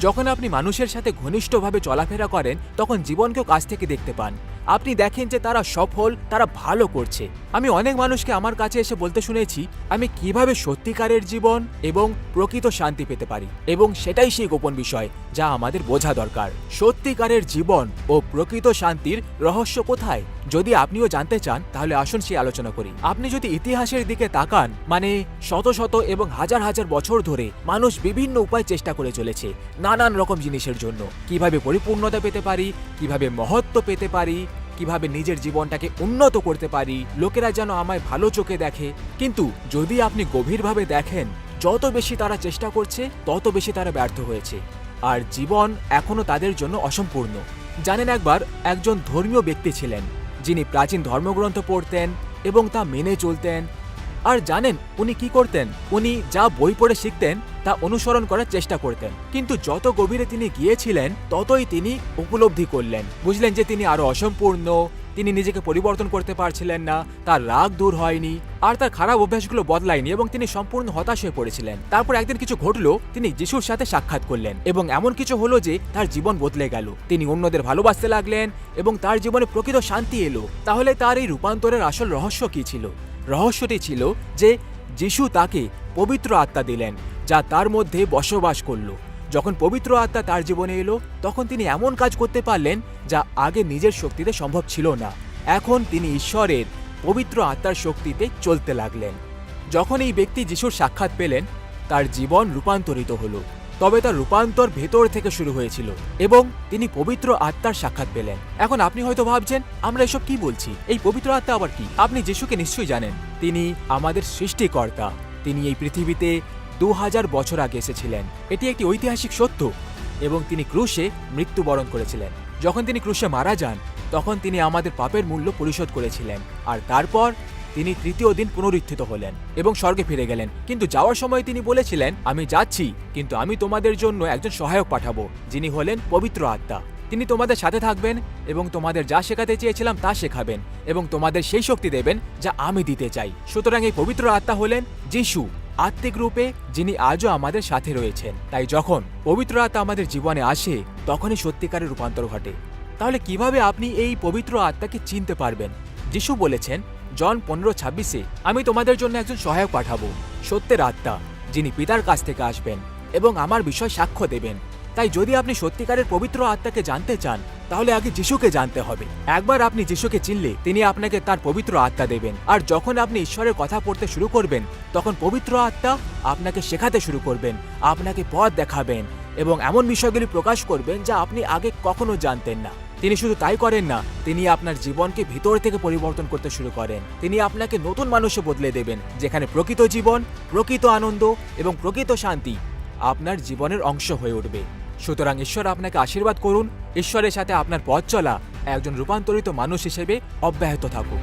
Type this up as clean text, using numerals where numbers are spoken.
যখন আপনি মানুষের সাথে ঘনিষ্ঠভাবে চলাফেরা করেন তখন জীবনকেও কাছ থেকে দেখতে পান। আপনি দেখেন যে তারা সফল, তারা ভালো করছে। আমি অনেক মানুষকে আমার কাছে এসে বলতে শুনেছি আমি কিভাবে সত্যিকারের জীবন এবং প্রকৃত শান্তি পেতে পারি, এবং সেটাই সেই গোপন বিষয় যা আমাদের বোঝা দরকার। সত্যিকারের জীবন ও প্রকৃত শান্তির রহস্য কোথায়? যদি আপনিও জানতে চান তাহলে আসুন সেই আলোচনা করি। আপনি যদি ইতিহাসের দিকে তাকান, মানে শত শত এবং হাজার হাজার বছর ধরে মানুষ বিভিন্ন উপায় চেষ্টা করে চলেছে নানান রকম জিনিসের জন্য। কিভাবে পরিপূর্ণতা পেতে পারি, কিভাবে মহত্ব পেতে পারি, কিভাবে নিজের জীবনটাকে উন্নত করতে পারি, লোকেরা যেন আমায় ভালো চোখে দেখে। কিন্তু যদি আপনি গভীরভাবে দেখেন, যত বেশি তারা চেষ্টা করছে তত বেশি তারা ব্যর্থ হয়েছে, আর জীবন এখনো তাদের জন্য অসম্পূর্ণ। জানেন, একবার একজন ধর্মীয় ব্যক্তি ছিলেন যিনি প্রাচীন ধর্মগ্রন্থ পড়তেন এবং তা মেনে চলতেন। আর জানেন উনি কি করতেন? উনি যা বই পড়ে শিখতেন তা অনুসরণ করার চেষ্টা করতেন। কিন্তু যত গভীরে তিনি গিয়েছিলেন ততই তিনি উপলব্ধি করলেন, বুঝলেন যে তিনি আরো অসম্পূর্ণ, তিনি নিজেকে পরিবর্তন করতে পারছিলেন না, তার রাগ দূর হয়নি, আর তার খারাপ অভ্যাসগুলো বদলায়নি, এবং তিনি সম্পূর্ণ হতাশ হয়ে পড়েছিলেন। তারপর একদিন কিছু ঘটলো, তিনি যিশুর সাথে সাক্ষাৎ করলেন, এবং এমন কিছু হলো যে তার জীবন বদলে গেল। তিনি অন্যদের ভালোবাসতে লাগলেন এবং তার জীবনে প্রকৃত শান্তি এলো। তাহলে তার এই রূপান্তরের আসল রহস্য কি ছিল? রহস্যটি ছিল যে যিশু তাকে পবিত্র আত্মা দিলেন, যা তার মধ্যে বসবাস করলো। যখন পবিত্র আত্মা তার জীবনে এলো তখন তিনি এমন কাজ করতে পারলেন যা আগে নিজের শক্তিতে সম্ভব ছিল না। এখন তিনি ঈশ্বরের পবিত্র আত্মার শক্তিতে চলতে লাগলেন। যখন এই ব্যক্তি যিশুর সাক্ষাৎ পেলেন তার জীবন রূপান্তরিত হলো। তবে তার রূপান্তর ভেতর থেকে শুরু হয়েছিল এবং তিনি পবিত্র আত্মার সাক্ষাৎ পেলেন। এখন আপনি হয়তো ভাবছেন আমরা এসব কি বলছি, এই পবিত্র আত্মা আবার কি? আপনি যিশুকে নিশ্চয়ই জানেন। তিনি আমাদের সৃষ্টিকর্তা। তিনি এই পৃথিবীতে 2000 বছর আগে এসেছিলেন। এটি একটি ঐতিহাসিক সত্য। এবং তিনি ক্রুশে মৃত্যুবরণ করেছিলেন। যখন তিনি ক্রুশে মারা যান তখন তিনি আমাদের পাপের মূল্য পরিশোধ করেছিলেন, আর তারপর তিনি তৃতীয় দিন পুনরুত্থিত হলেন এবং স্বর্গে ফিরে গেলেন। কিন্তু যাওয়ার সময় তিনি বলেছিলেন, আমি যাচ্ছি, কিন্তু আমি তোমাদের জন্য একজন সহায়ক পাঠাবো, যিনি হলেন পবিত্র আত্মা। তিনি তোমাদের সাথে থাকবেন এবং তোমাদের যা শেখাতে চেয়েছিলাম তা শেখাবেন এবং তোমাদের সেই শক্তি দেবেন যা আমি দিতে চাই। সুতরাং এই পবিত্র আত্মা হলেন যিশু, আত্মিক রূপে, যিনি আজও আমাদের সাথে রয়েছেন। তাই যখন পবিত্র আত্মা আমাদের জীবনে আসে তখনই সত্যিকারের রূপান্তর ঘটে। তাহলে কিভাবে আপনি এই পবিত্র আত্মাকে চিনতে পারবেন? যিশু বলেছেন জন 15:26, আমি তোমাদের জন্য একজন সহায়ক পাঠাবো, সত্যের আত্মা, যিনি পিতার কাছ থেকে আসবেন এবং আমার বিষয় সাক্ষ্য দেবেন। তাই যদি আপনি সত্যিকারের পবিত্র আত্মাকে জানতে চান তাহলে আগে যিশুকে জানতে হবে। একবার আপনি যিশুকে চিনলে তিনি আপনাকে তার পবিত্র আত্মা দেবেন, আর যখন আপনি ঈশ্বরের কথা পড়তে শুরু করবেন তখন পবিত্র আত্মা আপনাকে শেখাতে শুরু করবেন, আপনাকে পথ দেখাবেন এবং এমন বিষয়গুলি প্রকাশ করবেন যা আপনি আগে কখনো জানতেন না। তিনি শুধু তাই করেন না, তিনি আপনার জীবনকে ভিতর থেকে পরিবর্তন করতে শুরু করেন। তিনি আপনাকে নতুন মানুষে বদলে দেবেন, যেখানে প্রকৃত জীবন, প্রকৃত আনন্দ এবং প্রকৃত শান্তি আপনার জীবনের অংশ হয়ে উঠবে। সুতরাং ঈশ্বর আপনাকে আশীর্বাদ করুন। ঈশ্বরের সাথে আপনার পথ চলা একজন রূপান্তরিত মানুষ হিসেবে অব্যাহত থাকুক।